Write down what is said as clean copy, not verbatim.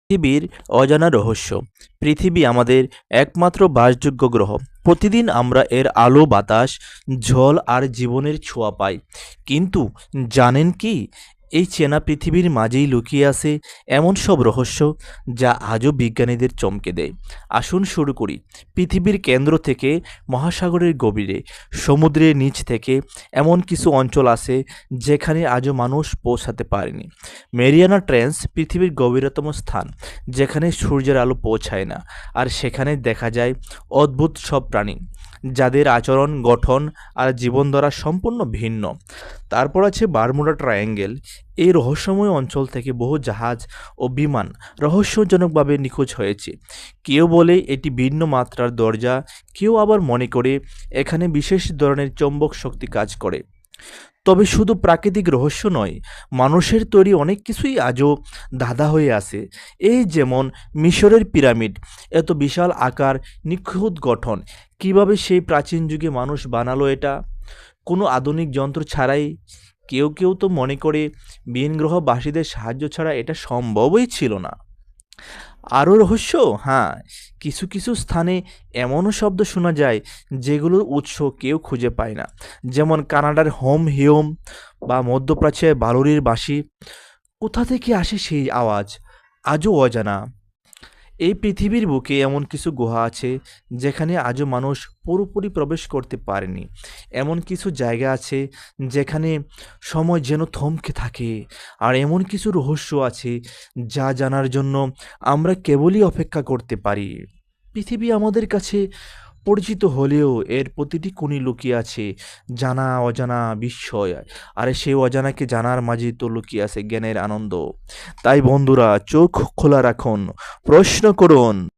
পৃথিবীর অজানা রহস্য। পৃথিবী আমাদের একমাত্র বাসযোগ্য গ্রহ। প্রতিদিন আমরা এর আলো, বাতাস, জল আর জীবনের ছোঁয়া পাই। কিন্তু জানেন কি, এই চেনা পৃথিবীর মাঝেই লুকিয়ে আছে এমন সব রহস্য যা আজও বিজ্ঞানীদের চমকে দেয়। আসুন শুরু করি। পৃথিবীর কেন্দ্র থেকে মহাসাগরের গভীরে, সমুদ্রের নিচ থেকে এমন কিছু অঞ্চল আছে যেখানে আজও মানুষ পৌঁছাতে পারেনি। মেরিয়ানা ট্রেঞ্চ পৃথিবীর গভীরতম স্থান, যেখানে সূর্যের আলো পৌঁছায় না, আর সেখানে দেখা যায় অদ্ভুত সব প্রাণী যাদের আচরণ, গঠন আর জীবনধারা সম্পূর্ণ ভিন্ন। তারপর আছে বারমুডা ট্রায়াঙ্গেল। এই রহস্যময় অঞ্চল থেকে বহু জাহাজ ও বিমান রহস্যজনকভাবে নিখোঁজ হয়েছে। কেউ বলে এটি ভিন্ন মাত্রার দরজা, কেউ আবার মনে করে এখানে বিশেষ ধরনের চৌম্বক শক্তি কাজ করে। তবে শুধু প্রাকৃতিক রহস্য নয়, মানুষের তৈরি অনেক কিছুই আজও ধাঁধা হয়ে আছে। এই যেমন মিশরের পিরামিড, এত বিশাল আকার, নিখুঁত গঠন, কিভাবে সেই প্রাচীন যুগে মানুষ বানালো এটা কোনো আধুনিক যন্ত্র ছাড়াই? কেউ কেউ তো মনে করে ভিনগ্রহবাসীদের সাহায্য ছাড়া এটা সম্ভবই ছিল না। আরও রহস্য, হ্যাঁ, কিছু কিছু স্থানে এমনও শব্দ শোনা যায় যেগুলোর উৎস কেউ খুঁজে পায় না, যেমন কানাডার হোম হিউম বা মধ্যপ্রাচ্যের বালুরির বাঁশি। কোথা থেকে আসে সেই আওয়াজ আজও অজানা। এই পৃথিবীর বুকে এমন কিছু গুহা আছে যেখানে আজও মানুষ পুরোপুরি প্রবেশ করতে পারেনি। এমন কিছু জায়গা আছে যেখানে সময় যেন থমকে থাকে। আর এমন কিছু রহস্য আছে যা জানার জন্য আমরা কেবলই অপেক্ষা করতে পারি। পৃথিবী আমাদের কাছে পরিচিত হলেও এর প্রতিটি কোণে লুকিয়ে আছে জানা অজানা বিস্ময়। আর সেই অজানাকে জানার মাঝেই তো লুকিয়ে আছে জ্ঞানের আনন্দ। তাই বন্ধুরা, চোখ খোলা রাখুন, প্রশ্ন করুন।